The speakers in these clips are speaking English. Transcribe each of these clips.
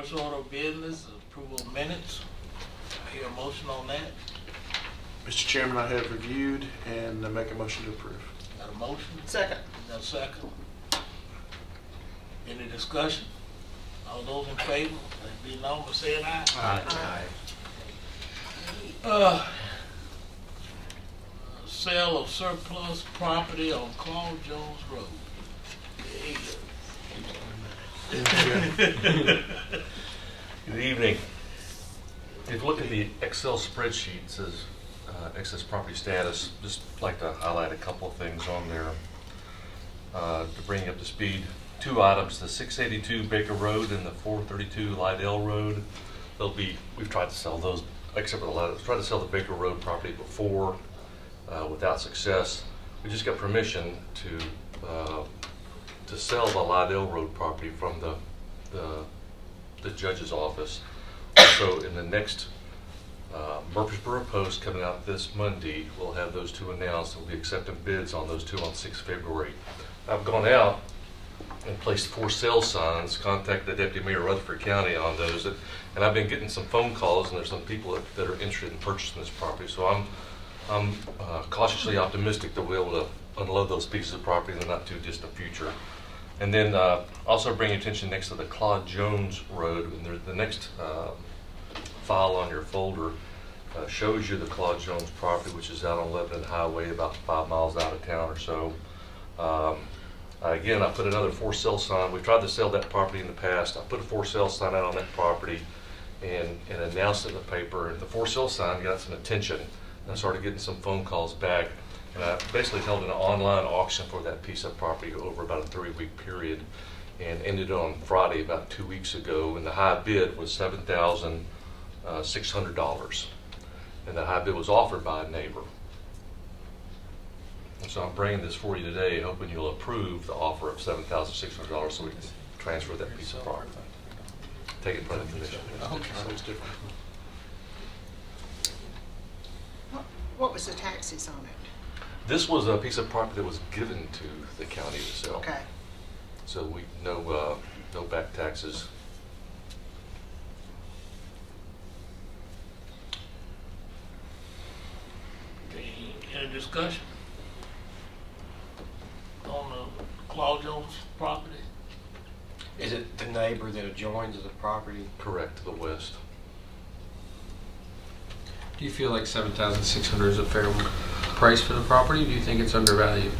First order of business, approval of minutes. I hear a motion on that. Mr. Chairman, I have reviewed and I make a motion to approve. Got a motion? Second. Got a second? Any discussion? All those in favor, let it be known by saying aye. Aye. Sale of surplus property on Claude Jones Road. There you go. Good evening. If you look at the Excel spreadsheet, it says excess property status. Just like to highlight a couple of things on there to bring you up to speed. Two items: the 682 Baker Road and the 432 Lydell Road. We've tried to sell those, except for the Lydell. We've tried to sell the Baker Road property before without success. We just got permission to sell the Lydell Road property from the judge's office. So in the next Murfreesboro Post coming out this Monday, we'll have those two announced. We'll be accepting bids on those two on 6 February. I've gone out and placed 4 sale signs, contacted the Deputy Mayor of Rutherford County on those, and I've been getting some phone calls, and there's some people that are interested in purchasing this property. So I'm cautiously optimistic that we'll be able to unload those pieces of property in the not too distant future. And then also bring attention next to the Claude Jones Road. And the next file on your folder shows you the Claude Jones property, which is out on Lebanon Highway, about 5 miles out of town or so. Again, I put another for sale sign. We've tried to sell that property in the past. I put a for sale sign out on that property and announced it in the paper. And the for sale sign got some attention. And I started getting some phone calls back. And I basically held an online auction for that piece of property over about a 3-week period and ended on Friday about 2 weeks ago. And the high bid was $7,600. And the high bid was offered by a neighbor. And so I'm bringing this for you today, hoping you'll approve the offer of $7,600 so we can transfer that piece of property. Take it for the commission. What was the taxes on it? This was a piece of property that was given to the county to sell. Okay. So we no back taxes. Any discussion on the Claude Jones property? Is it the neighbor that adjoins the property? Correct, to the west. Do you feel like $7,600 is a fair price for the property? Or do you think it's undervalued?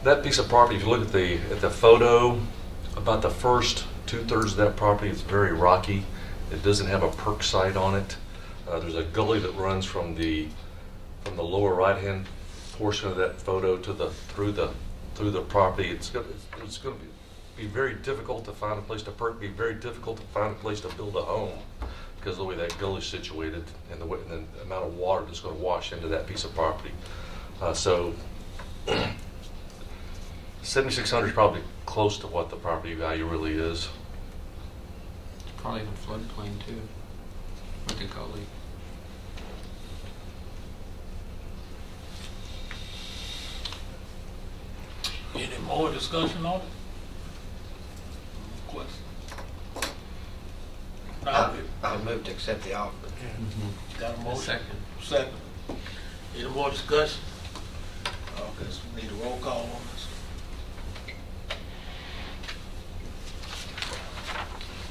That piece of property, if you look at the photo, about the first 2/3 of that property is very rocky. It doesn't have a perk site on it. There's a gully that runs from the lower right-hand portion of that photo to through the property. It's going to be very difficult to find a place to perk. Be very difficult to find a place to build a home because of the way that gully is situated and the amount of water that's going to wash into that piece of property. So $7,600 is probably close to what the property value really is. Probably in a floodplain too, with the gully. Any more discussion on it? Question? I'll move to accept the offer. Got a motion? Second. Second. Any more discussion? Okay, so we need a roll call on this.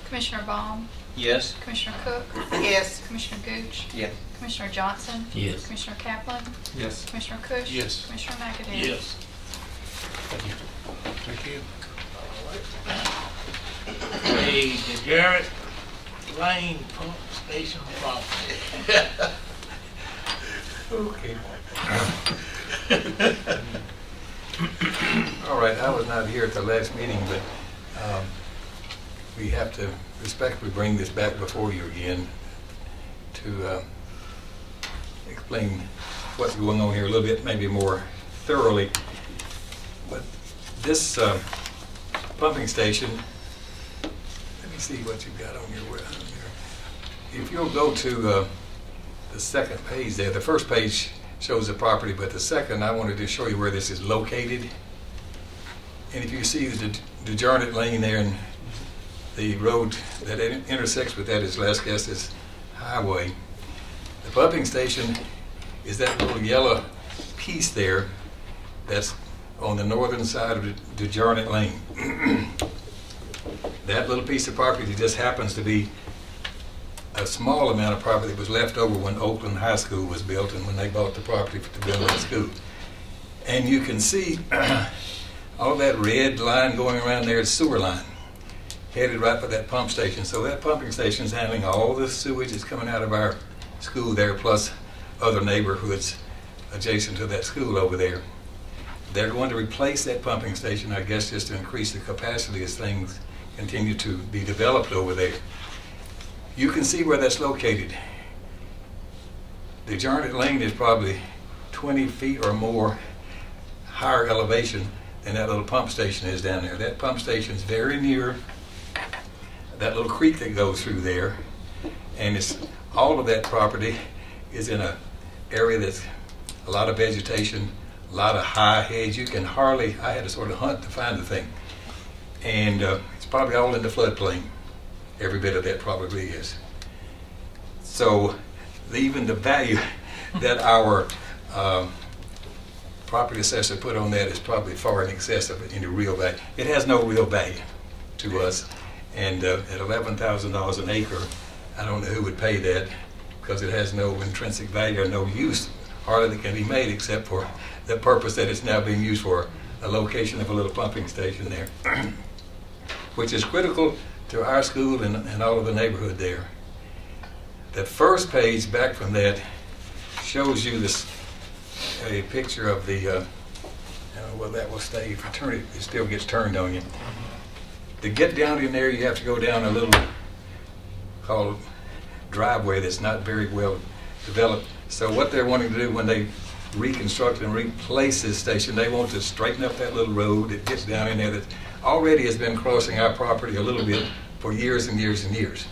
Commissioner Baum, Yes. Commissioner Cook, Yes. Commissioner Gooch, Yes. Commissioner Johnson, Yes. Commissioner Kaplan, Yes. Commissioner Cush, Yes. Commissioner McAdoo. Yes. Thank you. Hey, the Garrett Lane Pump Station property. Okay. All right, I was not here at the last meeting, but we have to respectfully bring this back before you again to explain what's going on here a little bit, maybe more thoroughly. But this pumping station, let me see what you've got on your web. If you'll go to the second page there, the first page shows the property, but the second, I wanted to show you where this is located. And if you see the DeJarnett Lane there, and the road that intersects with that is Las Casas Highway. The pumping station is that little yellow piece there that's on the northern side of the Jarnett Lane. That little piece of property just happens to be a small amount of property that was left over when Oakland High School was built and when they bought the property to build that school. And you can see all that red line going around there is sewer line, headed right for that pump station. So that pumping station is handling all the sewage that's coming out of our school there, plus other neighborhoods adjacent to that school over there. They're going to replace that pumping station, I guess, just to increase the capacity as things continue to be developed over there. You can see where that's located. The Jarnett Lane is probably 20 feet or more higher elevation than that little pump station is down there. That pump station is very near that little creek that goes through there, and it's all of that property is in an area that's a lot of vegetation, a lot of high hedge. You can hardly, I had to sort of hunt to find the thing. And it's probably all in the floodplain. Every bit of that probably is. So even the value that our property assessor put on that is probably far in excess of any real value. It has no real value to us. And at $11,000 an acre, I don't know who would pay that, because it has no intrinsic value or no use hardly that can be made except for the purpose that it's now being used for, a location of a little pumping station there, which is critical to our school and all of the neighborhood there. The first page back from that shows you this, a picture of the, well, that will stay. If you turn it, it still gets turned on you. To get down in there, you have to go down a little called driveway that's not very well developed. So what they're wanting to do when they reconstruct and replace this station, they want to straighten up that little road that gets down in there that already has been crossing our property a little bit for years and years and years.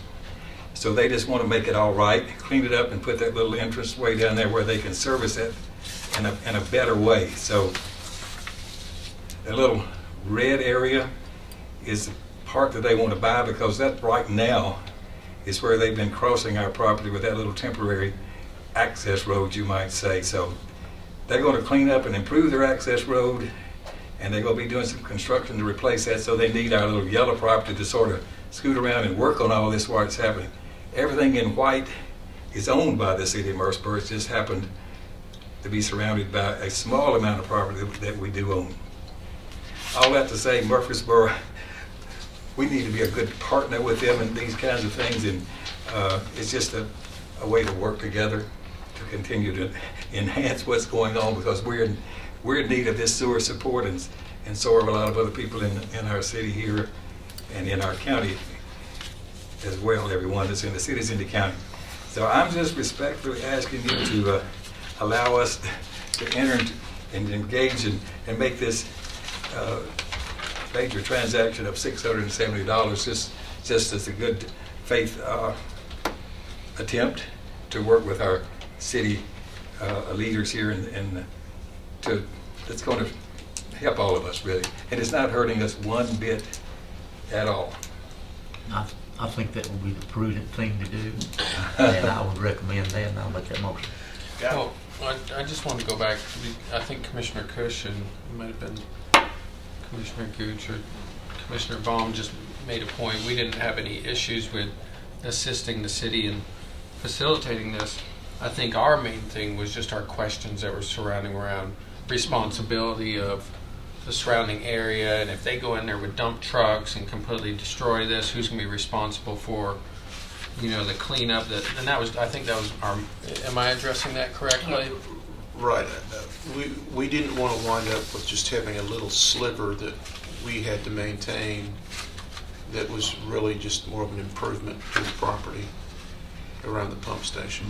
So they just want to make it all right, clean it up, and put that little entrance way down there where they can service it in a better way. So that little red area is the part that they want to buy, because that right now is where they've been crossing our property with that little temporary access road, you might say. So they're going to clean up and improve their access road, and they're going to be doing some construction to replace that. So they need our little yellow property to sort of scoot around and work on all this while it's happening. Everything in white is owned by the city of Murfreesboro. It's just happened to be surrounded by a small amount of property that we do own. All that to say, Murfreesboro, we need to be a good partner with them in these kinds of things, and it's just a way to work together to continue to enhance what's going on, because we're in need of this sewer support, and so are a lot of other people in our city here and in our county as well, everyone that's in the cities in the county. So I'm just respectfully asking you to allow us to enter and engage and make this major transaction of $670 just as a good faith attempt to work with our city leaders here, and that's going to help all of us, really. And it's not hurting us one bit at all. I think that would be the prudent thing to do, and I would recommend that, and I'll make that motion. Well, I just want to go back. I think Commissioner Cush and it might have been Commissioner Gooch or Commissioner Baum just made a point. We didn't have any issues with assisting the city in facilitating this. I think our main thing was just our questions that were surrounding around responsibility of the surrounding area, and if they go in there with dump trucks and completely destroy this, who's going to be responsible for, the cleanup? And that was, I think that was our. Am I addressing that correctly? Right. We didn't want to wind up with just having a little sliver that we had to maintain that was really just more of an improvement to the property around the pump station.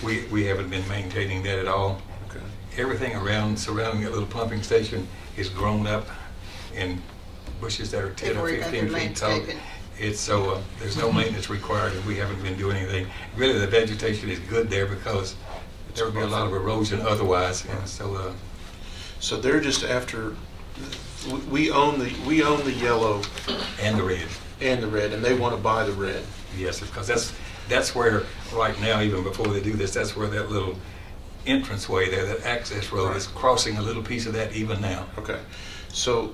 We haven't been maintaining that at all. Okay. Everything surrounding that little pumping station is grown up in bushes that are 10 or 15 feet tall. It's so there's no maintenance required, and we haven't been doing anything. Really, the vegetation is good there because there would be a lot of erosion otherwise. And so they're just after. We own the yellow and the red. And the red, and they want to buy the red. Yes, because that's where, right now, even before they do this, that's where that little entranceway there, that access road is crossing a little piece of that even now. Okay, so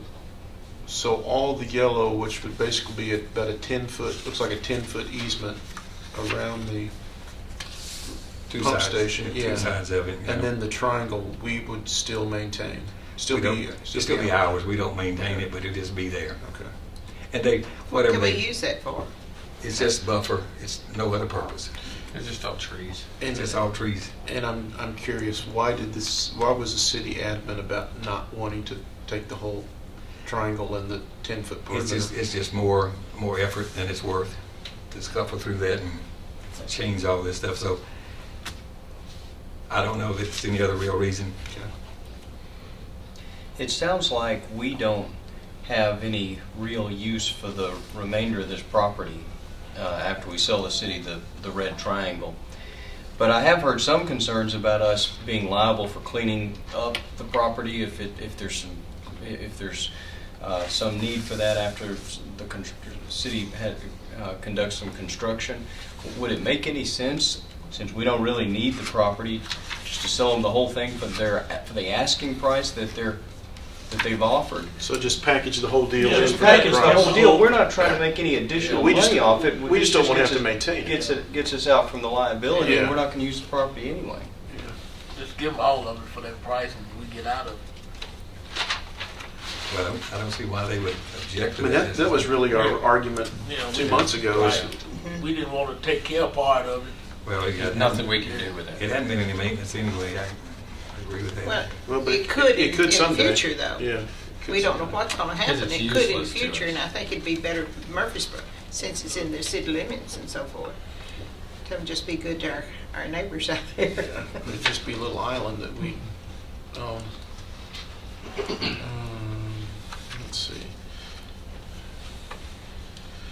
all the yellow, which would basically be about a 10-foot, looks like a 10-foot easement around the Two pump sides, station, two yeah. sides of it. And then the triangle, we would still maintain, It'll still be ours. We don't maintain it, but it'll just be there. Okay. And they, What whatever can we they, use that for? it's just buffer. It's no other purpose. They're just all trees. It's just all trees. And I'm curious, why was the city adamant about not wanting to take the whole triangle and the 10-foot perimeter? It's just more effort than it's worth to scuffle through that and change all this stuff. So I don't know if it's any other real reason. Okay. It sounds like we don't have any real use for the remainder of this property after we sell the city the red triangle. But I have heard some concerns about us being liable for cleaning up the property if there's some need for that after the city conducts some construction. Would it make any sense, since we don't really need the property, just to sell them the whole thing for the asking price that they've offered? So just package the whole deal. Yeah, in Just for that package the price. whole deal. We're not trying to make any additional We just- money off it. we just don't want to have gets to us- maintain it. Gets us out from the liability, and Yeah. we're not going to use the property anyway. Just give them all of it for that price and we get out of it. Well, I don't see why they would object I to mean, that. that was really our argument You know, 2 months ago. is- Right. We didn't want to take care of part of it. Well, There's nothing we can do with It it. hadn't been any maintenance anyway. I agree with that. Well, Well, but it could it could in the someday. future, though. Yeah. it could We don't know someday. what's gonna happen. it's It could in the useless to future, us. and I think it'd be better for Murfreesboro, since it's in their city limits and so forth. To just be good to our neighbors out there. It'd just be a little island that we, let's see,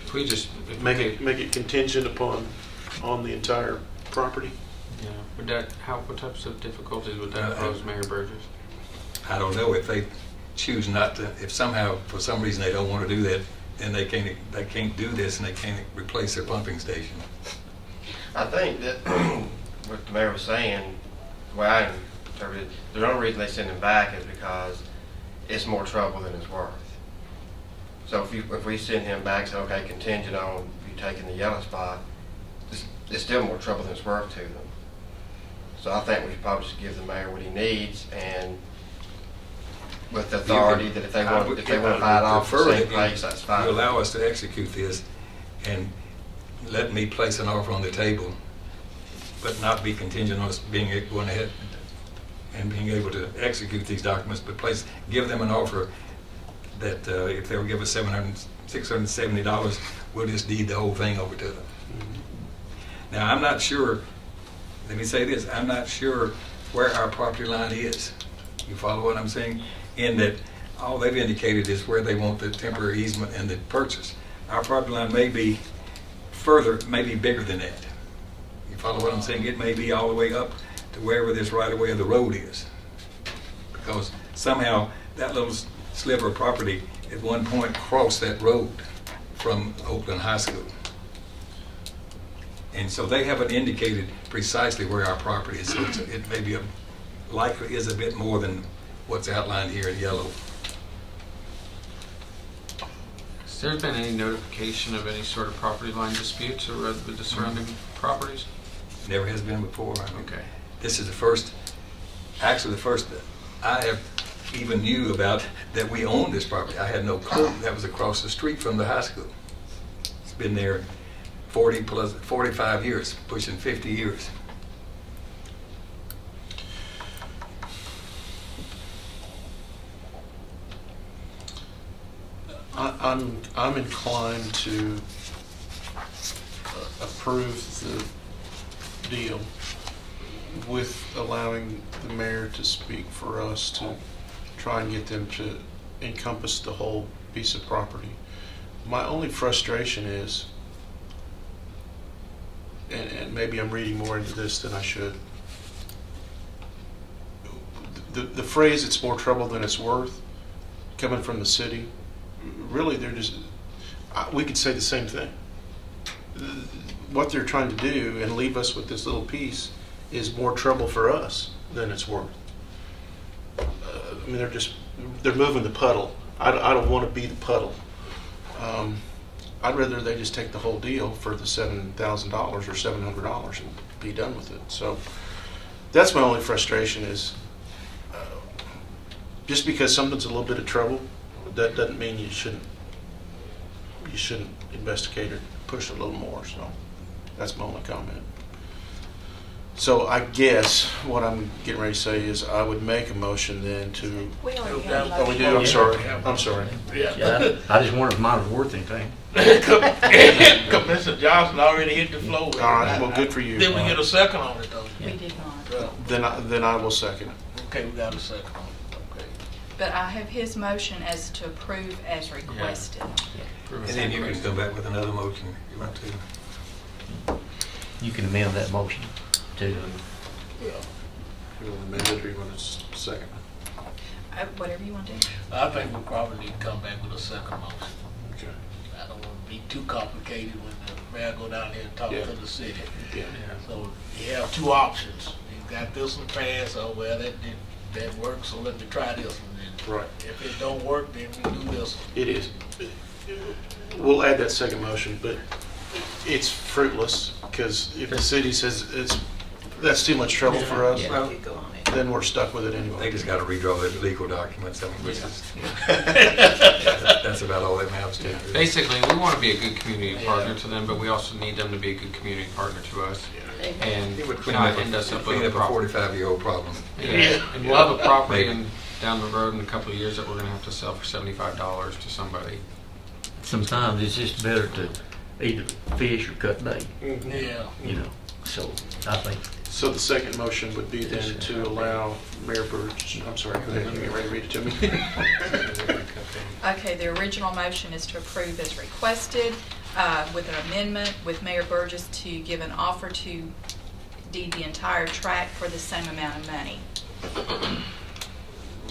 If we just make it contingent on the entire property. Yeah. Would that what types of difficulties would that Uh, pose, Mayor Burgess? I don't know if they choose not to, if somehow, for some reason, they don't want to do that, then they can't do this and they can't replace their pumping station. I think that what the mayor was saying, the way I interpreted it, the only reason they send him back is because it's more trouble than it's worth. So if we send him back, say, okay, contingent on you taking the yellow spot, it's still more trouble than it's worth to them. So I think we should probably just give the mayor what he needs, and with the authority that if they want to buy it off the same place, that's fine. You allow us to execute this and let me place an offer on the table, but not be contingent on us going ahead and being able to execute these documents, but give them an offer that if they'll give us $670, we'll just deed the whole thing over to them. Now, I'm not sure, let me say this, I'm not sure where our property line is. You follow what I'm saying? In that all they've indicated is where they want the temporary easement and the purchase. Our property line may be further, may be bigger than that. You follow what I'm saying? It may be all the way up to wherever this right of way of the road is. Because somehow that little sliver of property at one point crossed that road from Oakland High School. And so they haven't indicated precisely where our property is. So it may be likely is a bit more than what's outlined here in yellow. Has there been any notification of any sort of property line disputes or with the surrounding properties? Never has been before. Okay. This is the first that I have even knew about that we own this property. I had no clue. That was across the street from the high school. It's been there 45 years, pushing 50 years. I'm inclined to approve the deal with allowing the mayor to speak for us to try and get them to encompass the whole piece of property. My only frustration is, and maybe I'm reading more into this than I should, the phrase "it's more trouble than it's worth" coming from the city, really we could say the same thing. What they're trying to do and leave us with this little piece is more trouble for us than it's worth. I mean, they're moving the puddle. I don't want to be the puddle. I'd rather they just take the whole deal for the $7,000 or $700 and be done with it. So that's my only frustration is just because something's a little bit of trouble, that doesn't mean you shouldn't investigate it, push it a little more. So that's my only comment. So I guess what I'm getting ready to say is I would make a motion then to. We already have a Oh, we do. I'm sorry. I'm sorry. Yeah. I just wondered if mine was worth anything. Commissioner Johnson already hit the floor. All right. Well, good for you. Did we get a second on it though? We did not. Then I will second it. Okay, we got a second on it. Okay. But I have his motion as to approve as requested. Approve And as then you can requested. come back with another motion if you want to. You can amend that motion to, You want to amend it or you want to second? Whatever you want to do. I think we probably need to come back with a second motion. Okay. I don't want to be too complicated when the mayor go down there and talk Yeah. to the city. Yeah. So you have two options. You got this one passed, oh, well, that works, so let me try this one. And Right. if it don't work, then we do this one. It is. We'll add that second motion, but it's fruitless because if the city says that's too much trouble for us, Well, you go on it. then we're stuck with it They anyway. just got to redraw their legal documents. I mean, that's about all that amounts to. Basically, we want to be a good community partner to them, but we also need them to be a good community partner to us. And It would clean not up end us up with clean a up a problem. 45-year-old problem. Yeah, and we'll have a property Maybe. down the road in a couple of years that we're going to have to sell for $75 to somebody. sometimes it's just better to either fish or cut bait, Yeah. you know, so I think. So the second motion would be then to allow Mayor Burge, I'm sorry, go ahead, you get ready to read it to me. Okay, the original motion is to approve as requested with an amendment with Mayor Burgess to give an offer to deed the entire tract for the same amount of money.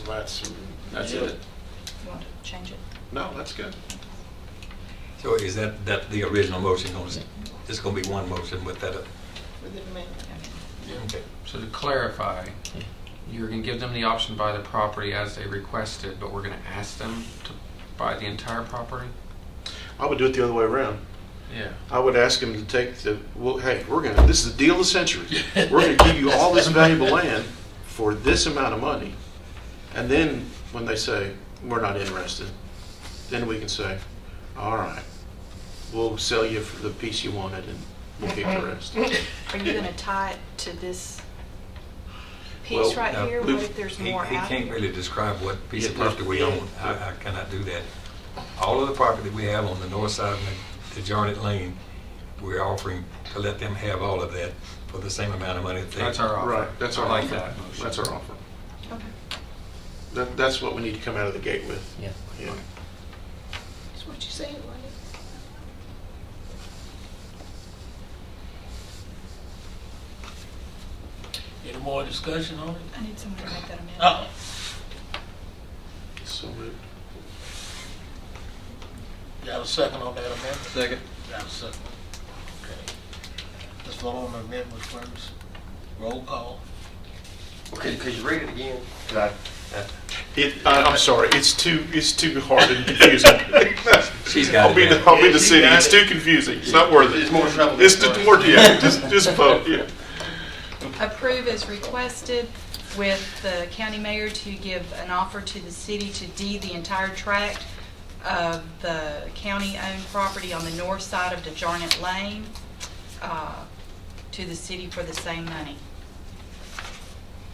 That's it. You want to change it? No, that's good. So is that the original motion? It's going to be one motion with that. With an amendment. Okay. So to clarify, you're going to give them the option to buy the property as they requested, but we're going to ask them to buy the entire property? I would do it the other way around. Yeah. I would ask them to take well, hey, this is the deal of the century. We're going to give you all this valuable land for this amount of money. And then when they say, we're not interested, then we can say, all right, we'll sell you for the piece you wanted and we'll keep the rest. Are you going to tie it to this piece Well, right now, here? What if there's He more out can't here? really describe what piece of Yeah, property we own. I cannot do that. All of the property we have on the north side of the Jarnett Lane, we're offering to let them have all of that for the same amount of money that they. That's our offer. Right, that's our I like offer. that motion. That's our offer. Okay. That's what we need to come out of the gate with. Yeah. Yeah. That's what you said, wasn't it? Any more discussion on it? I need someone to make that amendment. Uh-oh. So moved. Got a second on that amendment? Second. Got a second. Okay. Let's vote on the amendment first. Roll call. Okay, could you read it again? 'Cause I'm sorry, it's too hard and confusing. She's got it down. I'll be the She city. got It's it. too confusing. It's not worth it. It's more trouble than It's it's just worth. more, yeah, just vote, yeah. Approve as requested with the county mayor to give an offer to the city to deed the entire tract of the county-owned property on the north side of DeJarnett Lane to the city for the same money.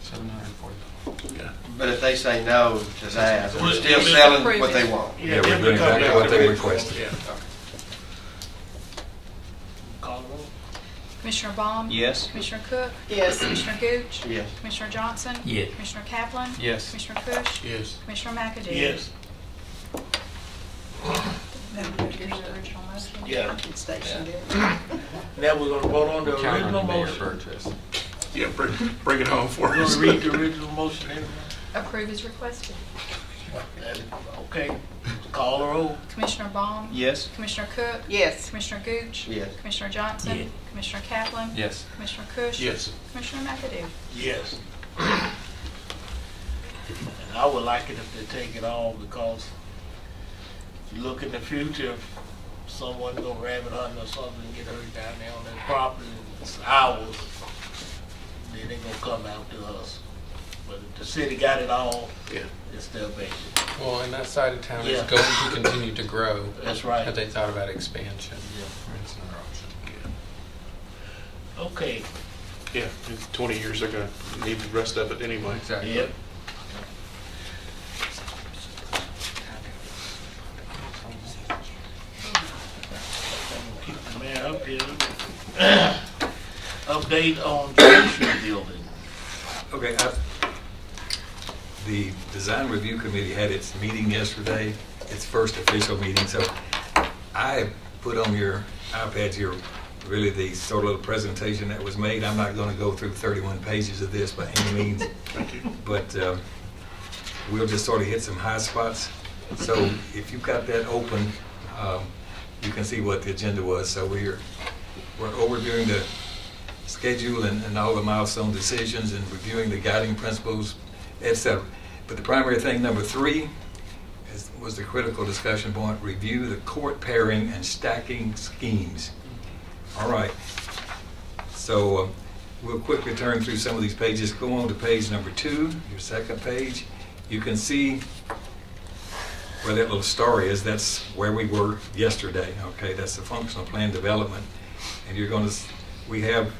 $740. Yeah. But if they say no to that, We'll we're still just selling approve what it. they want. Yeah, we're then doing we come exactly back what to they the- requested. Yeah. Call the roll. Commissioner Baum? Yes. Commissioner Cook? Yes. Commissioner Gooch? Yes. Commissioner Johnson? Yes. Commissioner Kaplan? Yes. Commissioner Cush? Yes. Commissioner McAdoo? Yes. Here's the original motion. Yeah. Pumpkin station there. Now we're gonna vote on the Count original on Mayor motion. Burgess. Yeah, bring it home for We're us. gonna read the original motion anyway. Approve as requested. Okay, call the roll. Commissioner Baum? Yes? Commissioner Cook? Yes. Commissioner Gooch? Yes. Commissioner Johnson? Yeah. Commissioner Kaplan? Yes. Commissioner Cush? Yes. Commissioner McAdoo? Yes. And I would like it if they take it all, because if you look in the future, if someone go rabbit hunting or something and get hurt down there on that property, it's ours, then they gonna come out to us. But if the city got it all, Yeah. it's still vacant. Well, and that side of town is Yeah. going to continue to grow. That's right. Have they thought about expansion? Yeah. It's another option. Okay, Yeah, in 20 years they're gonna need the rest of it anyway. Exactly. yep. Keep the mayor up here. Update on judicial building. Okay, the Design Review Committee had its meeting yesterday, its first official meeting, so I put on your iPads here really the sort of presentation that was made. I'm not going to go through 31 pages of this by any means, Thank you. but we'll just sort of hit some high spots. So if you've got that open, you can see what the agenda was. So we're overviewing the schedule and all the milestone decisions and reviewing the guiding principles, etc. But the primary thing, number 3, was the critical discussion point: review the court pairing and stacking schemes. All right. So we'll quickly turn through some of these pages. Go on to page number 2, your second page. You can see where that little star is. That's where we were yesterday. Okay, that's the functional plan development. And you're going to, we have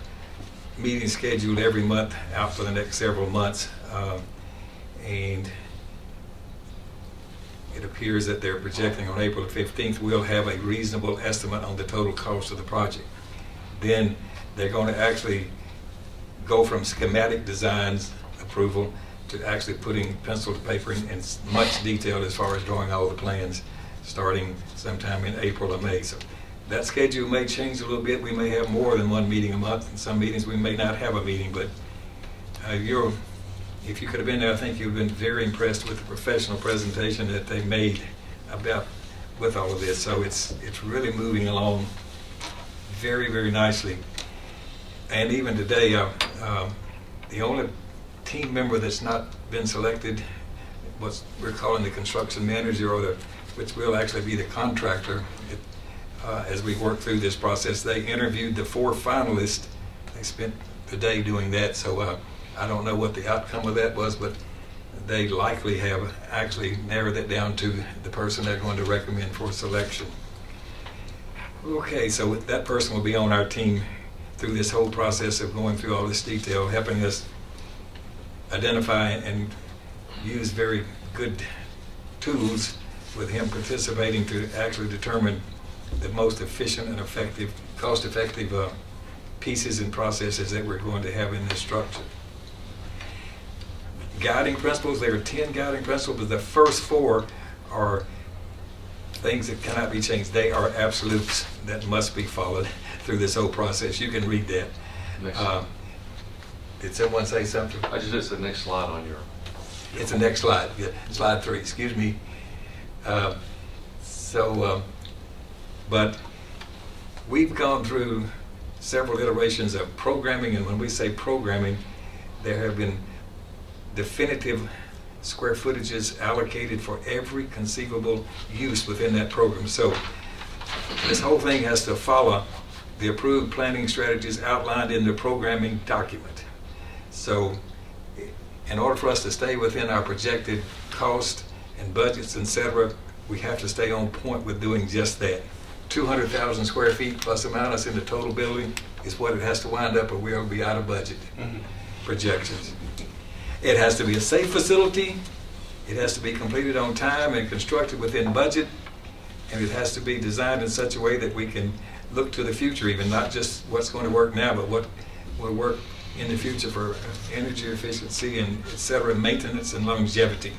meetings scheduled every month out for the next several months. And it appears that they're projecting on April the 15th we'll have a reasonable estimate on the total cost of the project. Then they're going to actually go from schematic designs approval to actually putting pencil to paper in much detail as far as drawing all the plans, starting sometime in April or May. So that schedule may change a little bit. We may have more than one meeting a month. In some meetings we may not have a meeting, but if you could have been there, I think you've been very impressed with the professional presentation that they made with all of this. So it's really moving along very, very nicely. And even today, the only team member that's not been selected, what we're calling the construction manager, which will actually be the contractor. As we work through this process, they interviewed the 4 finalists. They spent the day doing that. So I don't know what the outcome of that was, but they likely have actually narrowed it down to the person they're going to recommend for selection. Okay, so that person will be on our team through this whole process of going through all this detail, helping us identify and use very good tools, with him participating to actually determine the most efficient and effective, cost-effective pieces and processes that we're going to have in this structure. Guiding principles, there are 10 guiding principles, but the first 4 are things that cannot be changed. They are absolutes that must be followed through this whole process. You can read that. Did someone say something? It's the next slide on your... It's the next slide. Yeah, slide 3, excuse me. But we've gone through several iterations of programming, and when we say programming, there have been definitive square footages allocated for every conceivable use within that program. So this whole thing has to follow the approved planning strategies outlined in the programming document. So in order for us to stay within our projected cost and budgets, etc., we have to stay on point with doing just that. 200,000 square feet plus or minus in the total building is what it has to wind up, or we'll be out of budget projections. It has to be a safe facility. It has to be completed on time and constructed within budget. And it has to be designed in such a way that we can look to the future, even not just what's going to work now, but what will work in the future for energy efficiency and et cetera, maintenance and longevity.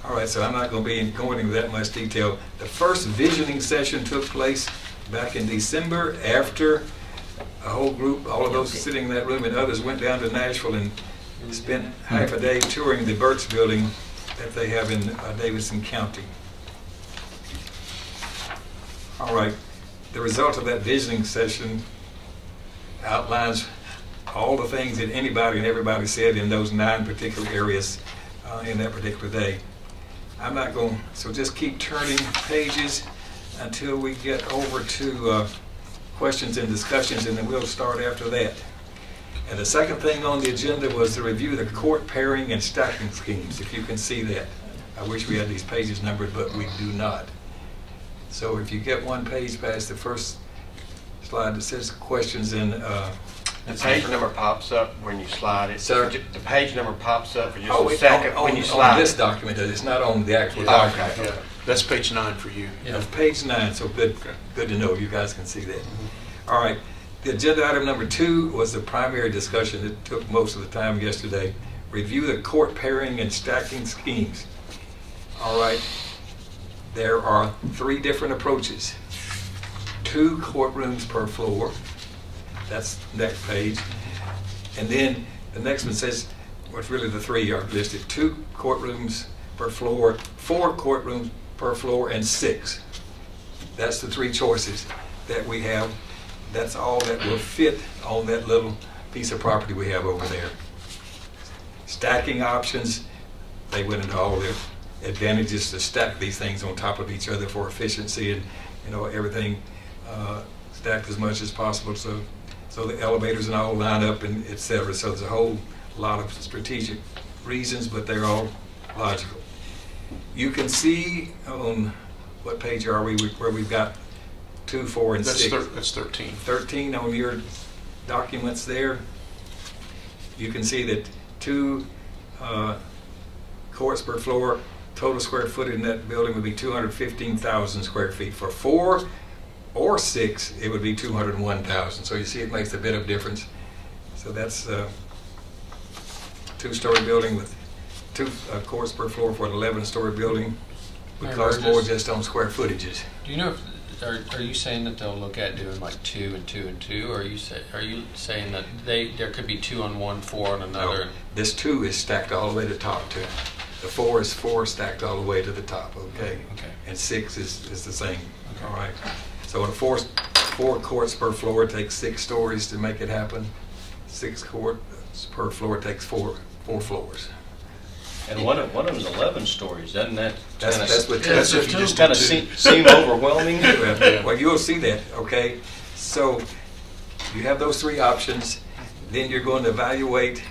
All right, so I'm not going to be going into that much detail. The first visioning session took place back in December after a whole group, all of those sitting in that room and others, went down to Nashville and spent half a day touring the Burt's building that they have in Davidson County. All right, the result of that visioning session outlines all the things that anybody and everybody said in those 9 particular areas in that particular day. I'm not going, so just keep turning pages until we get over to questions and discussions, and then we'll start after that. And the second thing on the agenda was to review the court pairing and stacking schemes, if you can see that. I wish we had these pages numbered, but we do not. So if you get one page past the first slide that says questions and The page number pops up when you slide it. Sir? The page number pops up for just oh, a second when you slide on this it. document, it's not on the actual Yeah. document. Okay. Yeah, that's page 9 for you. Yeah. That's page 9, so good to know. You guys can see that. All right. The agenda item number 2 was the primary discussion that took most of the time yesterday. Review the court pairing and stacking schemes. All right. There are 3 different approaches. 2 courtrooms per floor. That's the next page. And then the next one says, what's really the 3 are listed. 2 courtrooms per floor, 4 courtrooms per floor, and 6. That's the 3 choices that we have. That's all that will fit on that little piece of property we have over there. Stacking options, they went into all the advantages to stack these things on top of each other for efficiency and, you know, everything stacked as much as possible so the elevators and all line up and et cetera. So there's a whole lot of strategic reasons, but they're all logical. You can see on what page are we where we've got 2, 4, and 6. That's 13. 13 on your documents there. You can see that 2 courts per floor, total square footage in that building would be 215,000 square feet. For 4 or 6, it would be 201,000. So you see it makes a bit of difference. So that's a 2-story building with 2 courts per floor for an 11-story building. Would Mayor cost more Burgess. just on square footages. Do you know if, are you saying that they'll look at doing like 2 and 2 and 2, or are you saying that there could be 2 on one, 4 on another? No, this 2 is stacked all the way to the top too. The 4 is 4 stacked all the way to the top, okay? Okay. And 6 is the same, Okay. all right? So in 4 courts per floor, it takes 6 stories to make it happen. 6 courts per floor takes 4 floors. And one of them's 11 stories, doesn't that That's what That's if you just do kind of 2. seem overwhelming? Well, you'll see that, okay? So you have those 3 options. Then you're going to evaluate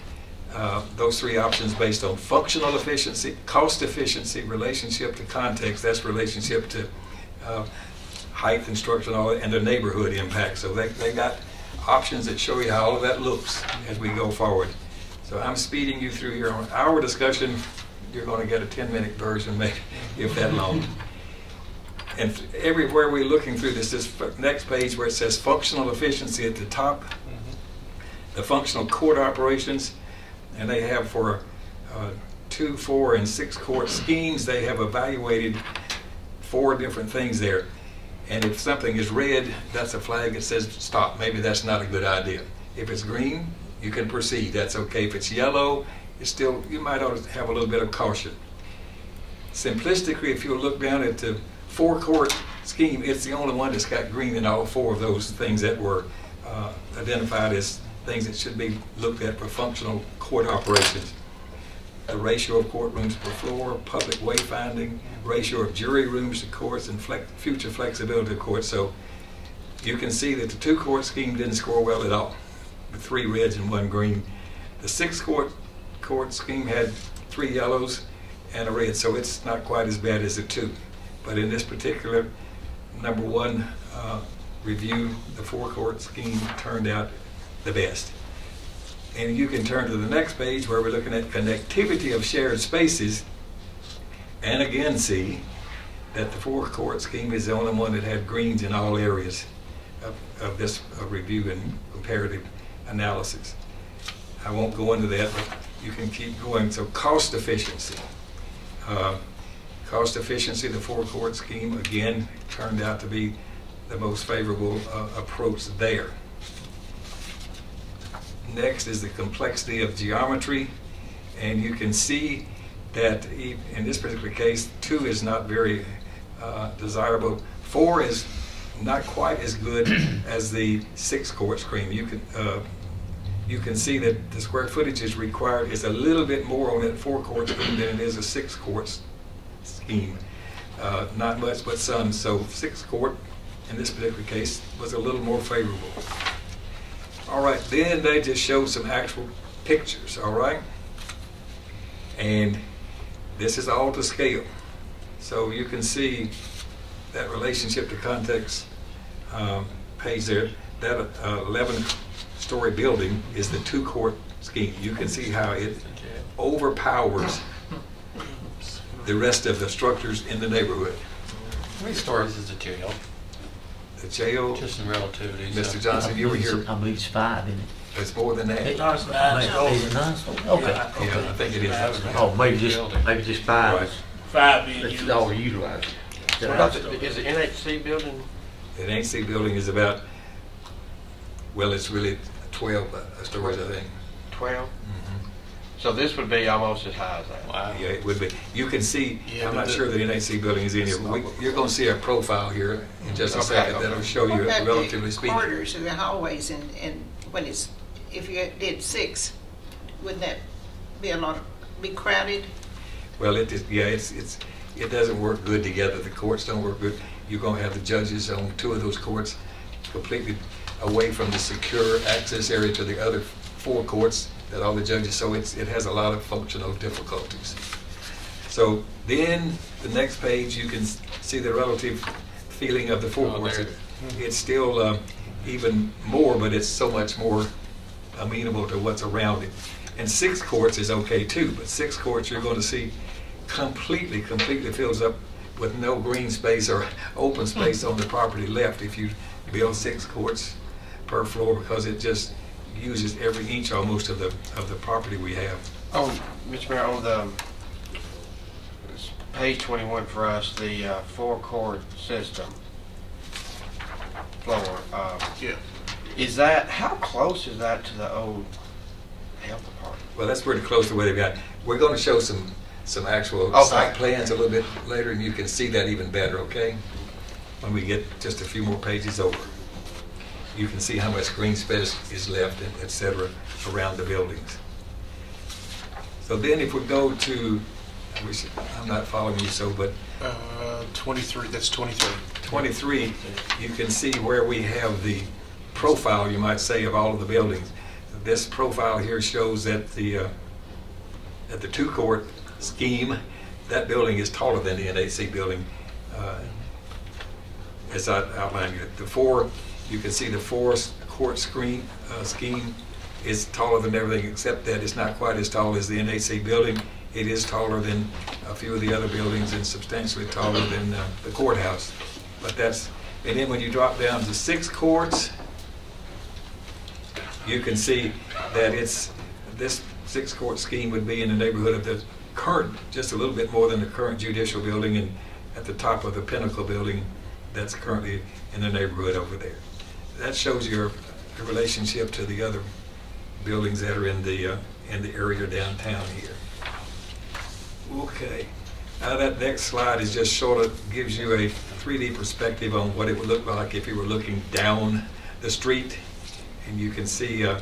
those 3 options based on functional efficiency, cost efficiency, relationship to context, that's relationship to height and structure and all that, and the neighborhood impact. So they got options that show you how all of that looks as we go forward. So I'm speeding you through here. On our discussion, you're going to get a 10-minute version, maybe, if that long. And everywhere we're looking through this next page where it says functional efficiency at the top, the functional court operations, and they have for 2, 4, and 6 court schemes, they have evaluated 4 different things there. And if something is red, that's a flag that says stop. Maybe that's not a good idea. If it's green, you can proceed. That's okay. If it's yellow, it's still, you might ought to have a little bit of caution. Simplistically, if you look down at the 4 court scheme, it's the only one that's got green in all 4 of those things that were identified as things that should be looked at for functional court operations. The ratio of courtrooms per floor, public wayfinding, ratio of jury rooms to courts, and future flexibility of courts. So you can see that the 2 court scheme didn't score well at all, with 3 reds and 1 green. The 6 court scheme had 3 yellows and a red, so it's not quite as bad as the 2. But in this particular number 1 review, the 4 court scheme turned out the best. And you can turn to the next page where we're looking at connectivity of shared spaces, and again see that the 4 court scheme is the only one that had greens in all areas of this review and comparative analysis. I won't go into that, but you can keep going. So cost efficiency. Cost efficiency, the 4 court scheme, again, turned out to be the most favorable approach there. Next is the complexity of geometry, and you can see that in this particular case, 2 is not very desirable. 4 is not quite as good as the 6-court scheme. You can see that the square footage is required is a little bit more on that 4-court scheme than it is a 6-court scheme. Not much, but some. So 6-court in this particular case was a little more favorable. All right, then they just showed some actual pictures, all right? And this is all to scale. So you can see that relationship to context page there. That 11-story building is the 2-court scheme. You can see how it overpowers the rest of the structures in the neighborhood. How many stories is the jail? The jail, Just in relativity. Mr. Johnson, you were here. I believe it's 5, isn't it? It's more than that. No, it's 9 Is stories. it 9 stories? Okay. Yeah, I think it is. Oh, maybe just 5. Right. 5 being That's used. all utilized. What about is the NHC building? The NHC building is about, well, it's really 12 stories, I think. 12? So this would be almost as high as that. Wow. Yeah, it would be. You can see, Yeah, I'm not but sure the NHC building is in here, but you're going to see a profile here in just a Okay, second okay. that'll show What you, about relatively the speaking. corridors and the hallways and when it's, if you did 6, wouldn't that be crowded? Well, it doesn't work good together. The courts don't work good. You're going to have the judges on 2 of those courts completely away from the secure access area to the other 4 courts that all the judges, so it has a lot of functional difficulties. So then the next page, you can see the relative feeling of the 4 Oh, courts. there. It's still even more, but it's so much more amenable to what's around it. And 6 courts is okay too, but 6 courts you're going to see completely fills up with no green space or open space on the property left if you build 6 courts per floor, because it just uses every inch almost of the property we have. Oh, Mr. Mayor, on the page 21 for us, the 4-court system floor. Yeah. Is that, how close is that to the old health department? Well, that's pretty close to what they've got. We're going to show some actual Okay. site plans a little bit later, and you can see that even better, okay? When we get just a few more pages over. You can see how much green space is left, et cetera, around the buildings. So then if we go to, I'm not following you, but 23, that's 23. 23, you can see where we have the profile, you might say, of all of the buildings. This profile here shows that at the 2-court scheme, that building is taller than the NHC building, as I outlined here. The 4, you can see the 4-court scheme is taller than everything, except that it's not quite as tall as the NHC building. It is taller than a few of the other buildings and substantially taller than the courthouse. But and then when you drop down to 6 courts, you can see that this 6-court scheme would be in the neighborhood of the current, just a little bit more than the current judicial building, and at the top of the Pinnacle building that's currently in the neighborhood over there. That shows your relationship to the other buildings that are in the area downtown here. Okay. Now that next slide is just sort of gives you a 3D perspective on what it would look like if you were looking down the street. And you can see the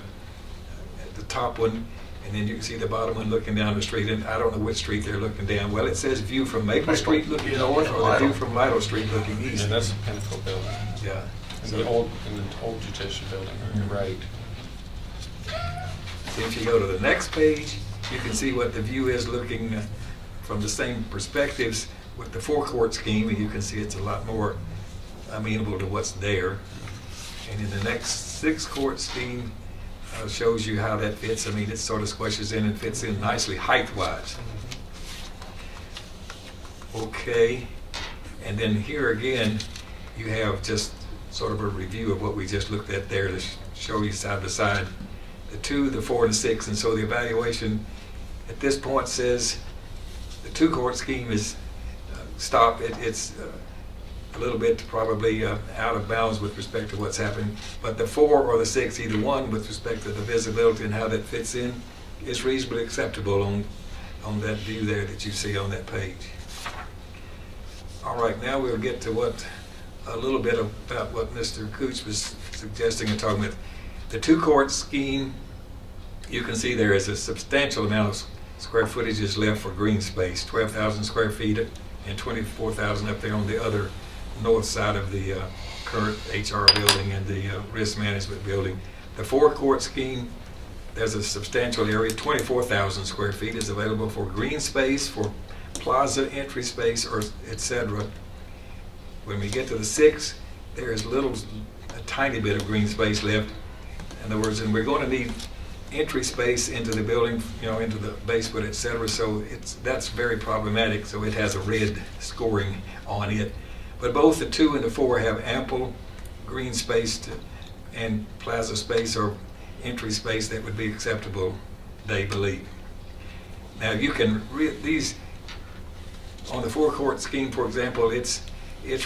top one, and then you can see the bottom one looking down the street. And I don't know which street they're looking down. Well, it says view from Maple Street looking north, or the view from Lytle Street looking east. And that's the Pinnacle building. Yeah. And the old judicial building, you're right. If you go to the next page, you can see what the view is looking from the same perspectives with the 4-court scheme, and you can see it's a lot more amenable to what's there. And in the next 6-court scheme shows you how that fits. I mean, it sort of squishes in and fits in nicely height-wise. Okay, and then here again, you have just sort of a review of what we just looked at there to show you side by side the 2, the 4, and the 6. And so the evaluation at this point says the 2-court scheme is stopped. It's a little bit probably out of bounds with respect to what's happening. But the 4 or the 6, either one, with respect to the visibility and how that fits in, is reasonably acceptable on on that view there that you see on that page. All right, now we'll get to a little bit about what Mr. Cooch was suggesting and talking about. The two-court scheme, you can see there is a substantial amount of square footage is left for green space, 12,000 square feet and 24,000 up there on the other north side of the current HR building and the risk management building. The four-court scheme, there's a substantial area, 24,000 square feet is available for green space, for plaza entry space, or etc. When we get to the 6, there is a tiny bit of green space left. In other words, and we're going to need entry space into the building, into the basement, etc. So that's very problematic. So it has a red scoring on it. But both the 2 and the 4 have ample green space and plaza space or entry space that would be acceptable, they believe. Now you can these on the four-court scheme, for example, it's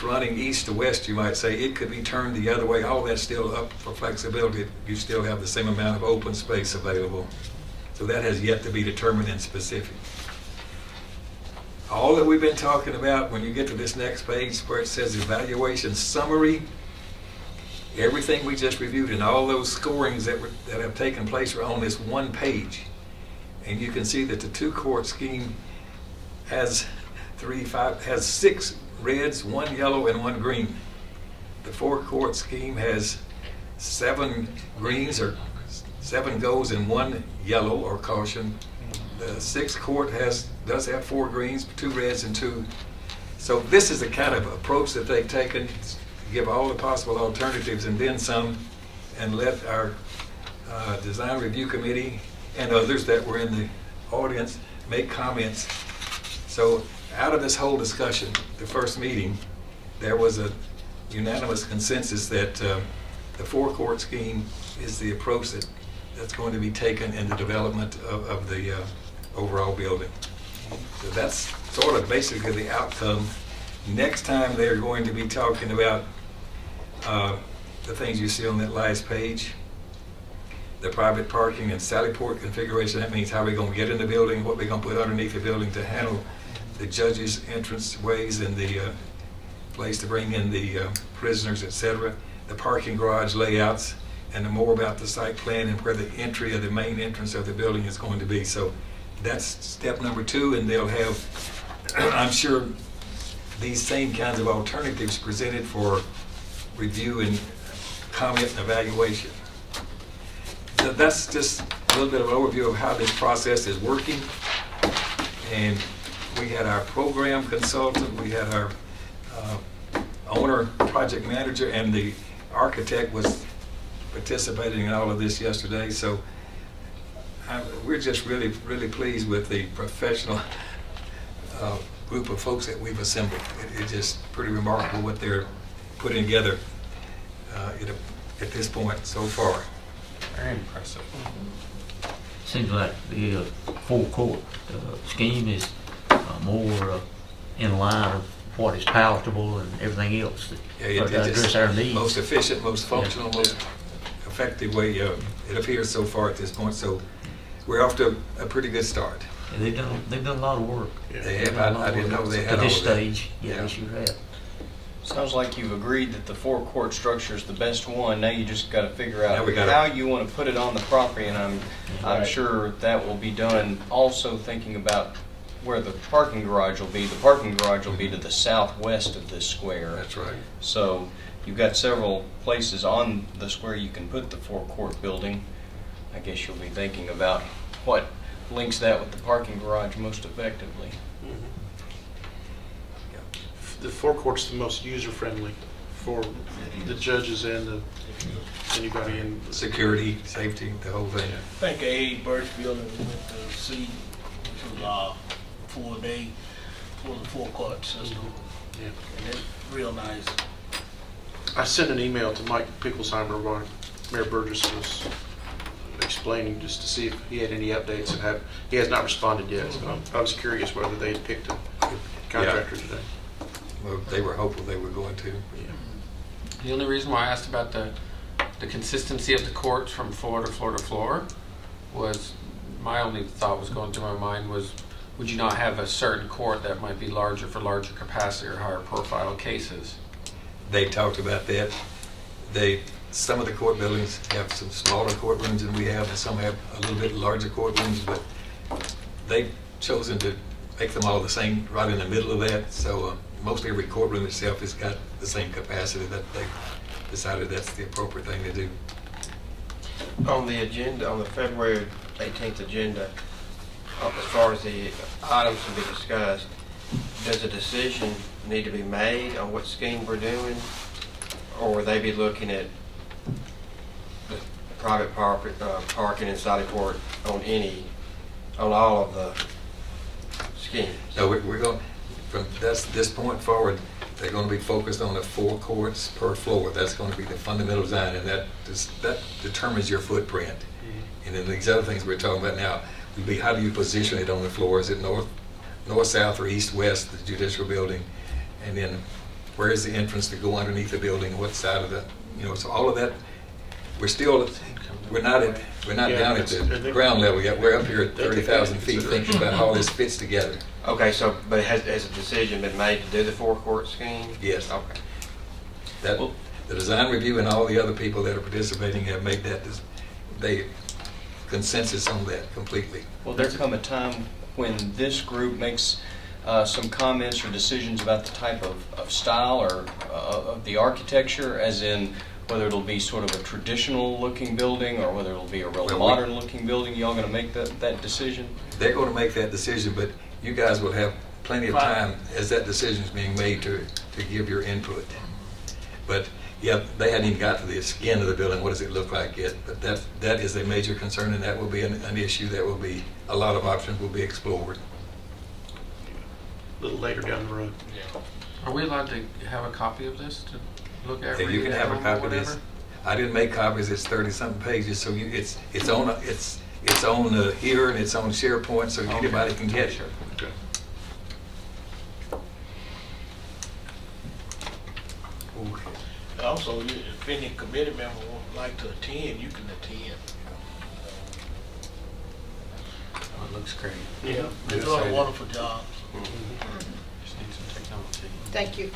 running east to west, you might say. It could be turned the other way. All that's still up for flexibility. You still have the same amount of open space available. So that has yet to be determined in specific. All that we've been talking about, when you get to this next page where it says evaluation summary, everything we just reviewed and all those scorings that have taken place are on this one page. And you can see that the two-court scheme has 6 reds, 1 yellow, and 1 green. The four-court scheme has 7 greens, or 7 goes, and 1 yellow or caution. The 6th court does have 4 greens, 2 reds, and 2. So this is the kind of approach that they've taken, to give all the possible alternatives and then some, and let our design review committee and others that were in the audience make comments. So out of this whole discussion, the first meeting, there was a unanimous consensus that the four-court scheme is the approach that's going to be taken in the development of the overall building. So that's sort of basically the outcome. Next time they're going to be talking about the things you see on that last page, the private parking and sally port configuration. That means how we're going to get in the building, what we're going to put underneath the building to handle the judges' entrance ways and the place to bring in the prisoners, etc. The parking garage layouts, and the more about the site plan and where the entry of the main entrance of the building is going to be. So that's step number 2, and they'll have, I'm sure, these same kinds of alternatives presented for review and comment and evaluation. So that's just a little bit of an overview of how this process is working. And we had our program consultant, we had our owner, project manager, and the architect was participating in all of this yesterday. So we're just really, really pleased with the professional group of folks that we've assembled. It's just pretty remarkable what they're putting together at this point so far. Very impressive. Seems like the full-court scheme is more in line of what is palatable and everything else that address our needs. Most efficient, most functional, most effective way it appears so far at this point. So we're off to a pretty good start. Yeah, they've done a lot of work. Yeah. They have. I didn't know they had at this all of that. stage. Yeah, they sure have. Sounds like you've agreed that the four-court structure is the best one. Now you just got to figure out Now how you want to put it on the property, and I'm Right. sure that will be done. Also thinking about where the parking garage will be. The parking garage will be to the southwest of this square. That's right. So you've got several places on the square you can put the four-court building. I guess you'll be thinking about what links that with the parking garage most effectively. The forecourt's the most user-friendly for the judges and anybody in. Security, safety, the whole thing. I think A. Birch building we went to see, which was 4 day for the four-court system. Yeah. And it's real nice. I sent an email to Mike Picklesheimer while Mayor Burgess was explaining, just to see if he had any updates, and he has not responded yet. So I was curious whether they had picked a contractor today. Well, they were hopeful they were going to. Yeah. The only reason why I asked about the consistency of the courts from floor to floor to floor was, my only thought was going through my mind was would you not have a certain court that might be larger for larger capacity or higher profile cases? They talked about that. Some of the court buildings have some smaller courtrooms than we have, and some have a little bit larger courtrooms, but they've chosen to make them all the same right in the middle of that. So most every courtroom itself has got the same capacity that they decided that's the appropriate thing to do. On the agenda, on the February 18th agenda, as far as the items to be discussed, does a decision need to be made on what scheme we're doing? Or will they be looking at the private parking in Sally Port on all of the schemes? No, we're going, from this point forward, they're going to be focused on the 4 courts per floor. That's going to be the fundamental design, and that determines your footprint. And then these other things we're talking about now would be how do you position it on the floor? Is it north, south, or east, west, the judicial building? And then where is the entrance to go underneath the building? What side of the, so all of that, we're not down at the ground level yet. We're up here at 30,000 feet thinking about how this fits together. Okay, so, but has a decision been made to do the 4-court scheme? Yes. Okay. The design review and all the other people that are participating have made that, consensus on that completely. Will there come a time when this group makes some comments or decisions about the type of style or of the architecture, as in whether it'll be sort of a traditional looking building or whether it'll be a real modern looking building? Y'all going to make that decision? They're going to make that decision, but you guys will have plenty of time as that decision is being made to give your input. But yeah, they hadn't even got to the skin of the building. What does it look like yet? But that is a major concern, and that will be an issue that will be, a lot of options will be explored. A little later down the road. Yeah. Are we allowed to have a copy of this to look at? Yeah, you can have a copy of this. I didn't make copies. It's 30-something pages, so it's on here and it's on SharePoint, so anybody can get it. Okay. Also, if any committee member would like to attend, you can attend. Oh, it looks great. Yeah, they're doing a wonderful job. Just need some technology. Thank you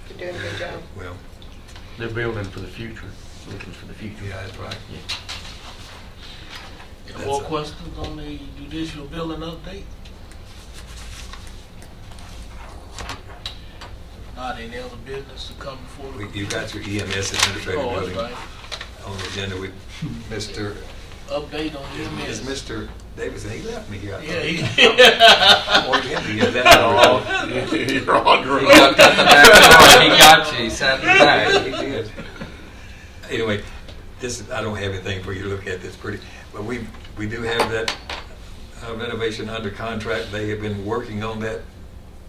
for doing a good job. Well, They're building for the future, looking for the future. yeah, that's right. Any more questions on the judicial building update? Not any other business to come before? You got your EMS administrative Oh, that's building right. on the agenda with Mr. Update on Is EMS. Mr. Davidson, he left me here. I Yeah, thought. I wanted him to get that all. You're on your He own. got the back door. He got you. He sat in the back. He did. Anyway, I don't have anything for you to look at. It's pretty, but we do have that renovation under contract. They have been working on that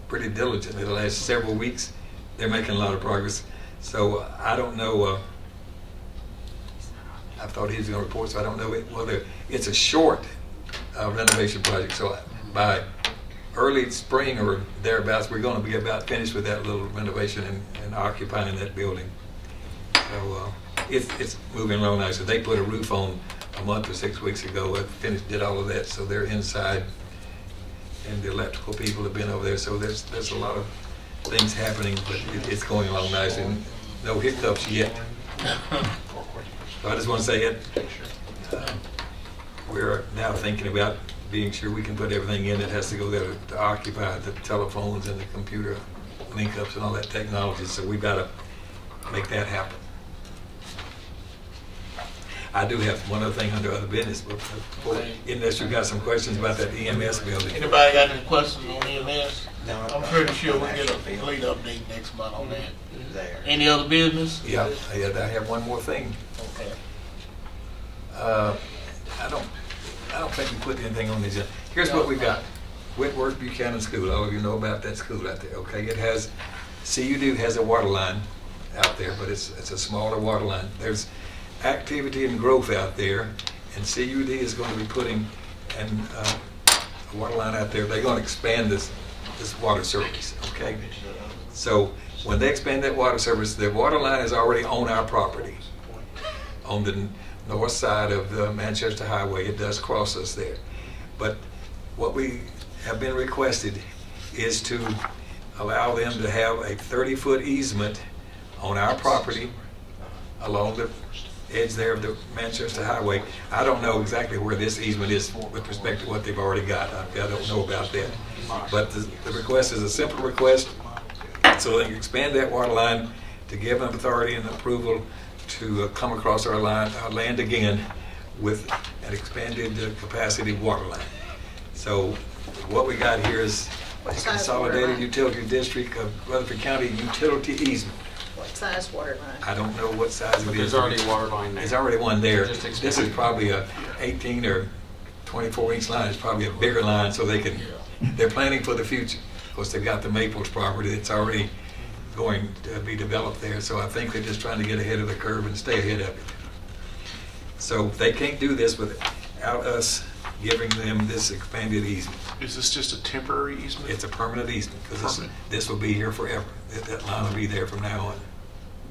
pretty diligently the last several weeks. They're making a lot of progress. So I don't know. I thought he was going to report, so I don't know whether it's a short renovation project. So by early spring or thereabouts, we're going to be about finished with that little renovation and occupying that building. So it's moving along nicely. They put a roof on a month or 6 weeks ago. Did all of that, so they're inside, and the electrical people have been over there. So there's a lot of things happening, but it's going along nicely. And no hiccups yet. So I just want to say it. We're now thinking about being sure we can put everything in that has to go there to occupy the telephones and the computer link-ups and all that technology. So we've got to make that happen. I do have one other thing under other business, but unless you've got some questions about that EMS building. Anybody got any questions on EMS? No, I'm pretty sure we'll get a complete update next month on that. there. Any other business? Yeah, I have one more thing. Okay. I don't think we put anything on the agenda. Here's what we've got. Whitworth Buchanan School. All of you know about that school out there. Okay, it has CUD has a water line out there, but it's a smaller water line. There's activity and growth out there, and CUD is going to be putting a water line out there. They're going to expand this water service. Okay, so when they expand that water service, the water line is already on our property, on the north side of the Manchester Highway. It does cross us there, but what we have been requested is to allow them to have a 30-foot easement on our property along the edge there of the Manchester Highway. I don't know exactly where this easement is with respect to what they've already got. I don't know about that. But the request is a simple request, so they can expand that water line to give them authority and approval to come across our land again with an expanded capacity water line. So what we got here is a consolidated utility district of Rutherford County utility easement. What size water line? I don't know what size it is. There's already a water line there. There's already one there. Just This expand. is probably a 18 or 24-inch line. It's probably a bigger line, so they can. They're planning for the future. Of course, they've got the Maples property that's already going to be developed there. So I think they're just trying to get ahead of the curve and stay ahead of it. So they can't do this without us giving them this expanded easement. Is this just a temporary easement? It's a permanent easement because Permanent. this will be here forever. That line will be there from now on.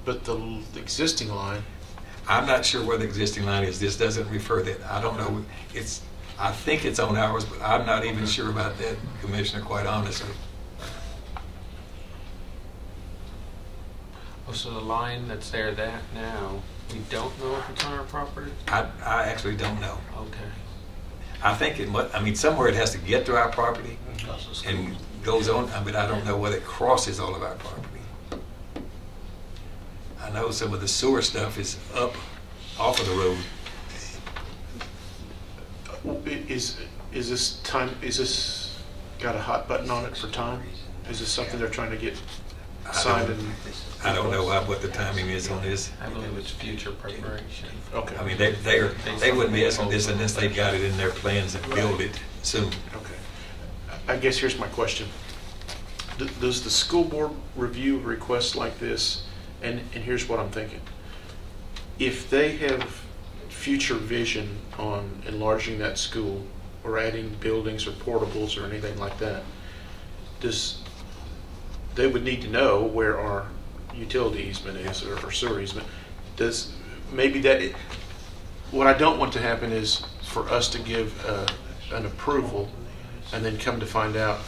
But the existing line, I'm not sure where the existing line is. This doesn't refer that. I don't know. I think it's on ours, but I'm not even sure about that, Commissioner, quite honestly. Oh, so the line that's there that now, we don't know if it's on our property? I actually don't know. Okay. I think it must, I mean, somewhere it has to get to our property and goes on, but I don't know whether it crosses all of our property. I know some of the sewer stuff is up off of the road. is this got a hot button on it for time? Is this something they're trying to get signed and? I don't know what the timing is on this. I believe it's future preparation. Okay. I mean, they wouldn't be asking this unless they got it in their plans and build it soon. Okay. I guess here's my question. Does the school board review requests like this? And here's what I'm thinking. If they have future vision on enlarging that school or adding buildings or portables or anything like that, they would need to know where our utility easement is or sewer easement. What I don't want to happen is for us to give an approval and then come to find out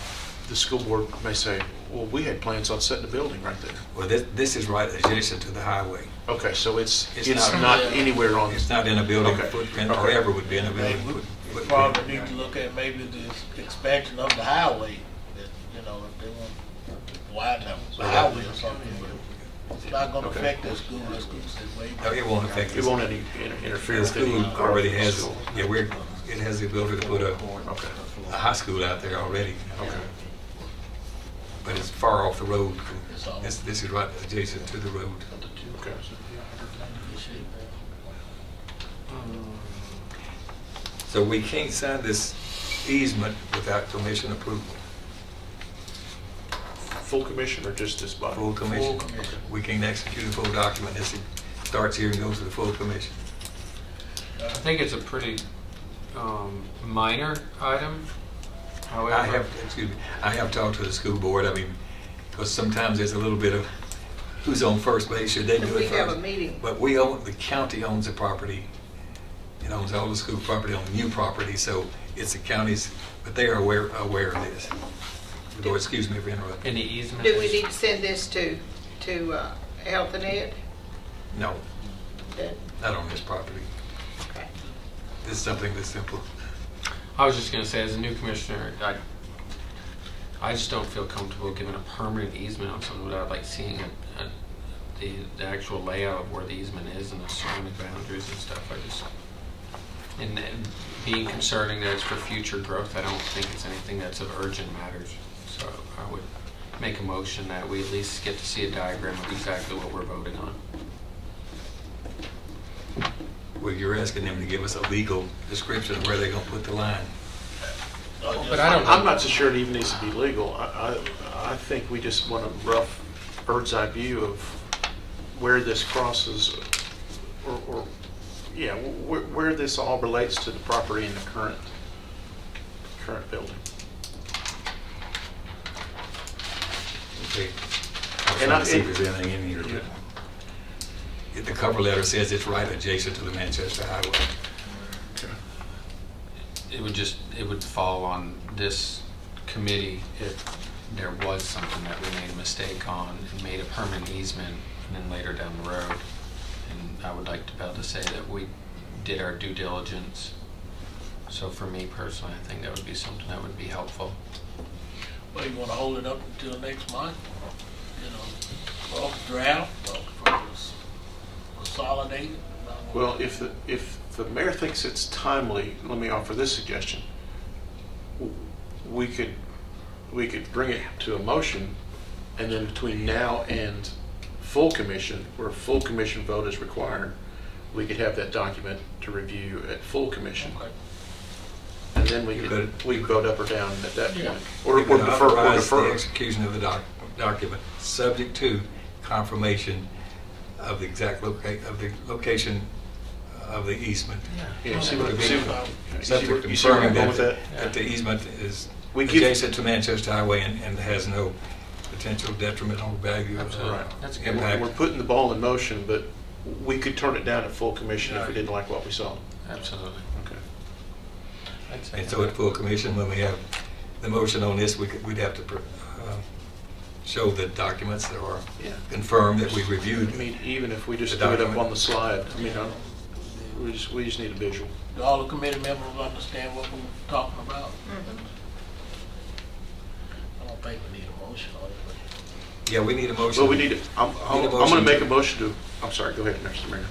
the school board may say, well, we had plans on setting a building right there. Well, this is right adjacent to the highway. Okay, so it's not- not anywhere on. It's not in a building Okay. footprint, or Okay. ever would be in a Maybe building we footprint. probably need to look at maybe the expansion of the highway, that, you know, if they want to widen up the highway or something, but it's not gonna Okay. affect the school, the school says, wait. No, it won't affect It us. won't interfere The with school any. already has, School. yeah, it has the ability to put a Okay, high school out there already. okay. But it's far off the road. It's all- This is right adjacent to the road. Okay. So we can't sign this easement without commission approval. Full commission or just this body? Full commission. Full commission. We can't execute a full document unless it starts here and goes to the full commission. I think it's a pretty minor item. However, I have talked to the school board, I mean, because sometimes there's a little bit of who's on first base, should they do If it we first? have a meeting, But the county owns the property. It owns all the school property on new property, so it's the county's, but they are aware of this. Lord, excuse me for interrupting. any easement. do we is- need to send this to Health and Ed? No, That- not on this property. okay. This is something that's simple. I was just going to say, as a new commissioner, I just don't feel comfortable giving a permanent easement on something without like seeing the actual layout of where the easement is and the surrounding boundaries and stuff. And being concerning that it's for future growth, I don't think it's anything that's of urgent matters. So I would make a motion that we at least get to see a diagram of exactly what we're voting on. Well, you're asking them to give us a legal description of where they're gonna put the line. But I don't know. I'm not so sure it even needs to be legal. I think we just want a rough bird's eye view of where this crosses, or yeah, where this all relates to the property in the current building. Okay. And I'm trying to see if there's anything in here. Yeah. But the cover letter says it's right adjacent to the Manchester Highway. It would fall on this committee if there was something that we made a mistake on and made a permanent easement and then later down the road. And I would like to be able to say that we did our due diligence. So for me personally, I think that would be something that would be helpful. Well, you wanna hold it up until next month? You know, off draft, consolidate? Well, if the mayor thinks it's timely, let me offer this suggestion. We could bring it to a motion, and then between now and full commission, where full commission vote is required, we could have that document to review at full commission. Okay. And then we could vote up or down at that Yeah. point. Or You could authorize defer. the execution of the document, subject to confirmation of the exact location of the easement. Yeah, see what Subject to you see where I'm confirming going with that, that? that the easement is We give- adjacent to Manchester Highway and has no potential detrimental value of Absolutely. That's good. impact. We're putting the ball in motion, but we could turn it down at full commission if we didn't like what we saw. Absolutely. Okay. I'd say And so at full commission, when we have the motion on this, we'd have to show the documents that are Yeah. confirmed that we reviewed. I mean, even if we just The do it up document. on the slide, I mean, we just need a visual. Do all the committee members understand what we're talking about? I don't think we need a motion on it, but Yeah, we need a motion. Well, we need, I'm Need a going to motion make to- a motion to, I'm sorry, go ahead, Mr. Mayor.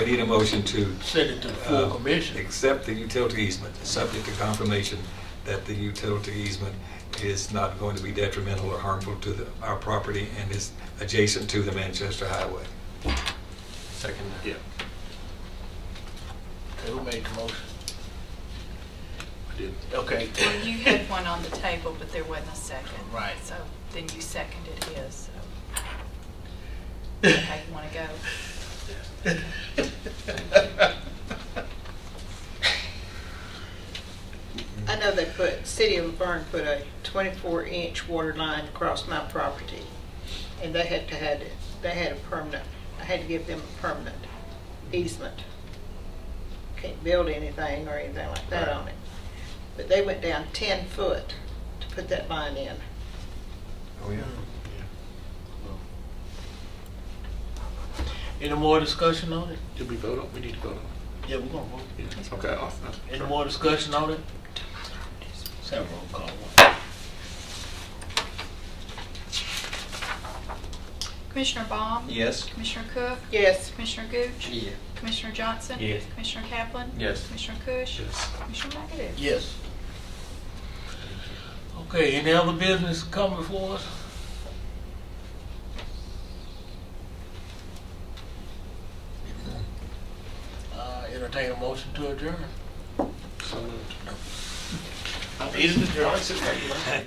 We need a motion to send it to the full commission. accept the utility easement, subject to confirmation that the utility easement is not going to be detrimental or harmful to our property and is adjacent to the Manchester Highway. second. Yeah, Okay, who made the motion? I did. Okay. Well, you had one on the table, but there wasn't a second. Right. So then you seconded his, so. How you want to go? I know City of Laverne put a 24-inch water line across my property, and they had a permanent, I had to give them a permanent easement. Can't build anything or anything like that on it. But they went down 10 foot to put that line in. Oh, yeah. Any more discussion on it? Did we vote on, we need to vote on it? Yeah, we're gonna vote. Yeah. Okay, off. Any more discussion on it? Have a roll call. Commissioner Baum? Yes? Commissioner Cook? Yes. Commissioner Gooch? Yeah. Commissioner Johnson? Yes. Commissioner Kaplan? Yes. Commissioner Cush? Yes. Commissioner McAdoo? Yes. Okay, any other business come before us? Entertain a motion to adjourn. So moved. I needed to adjourn.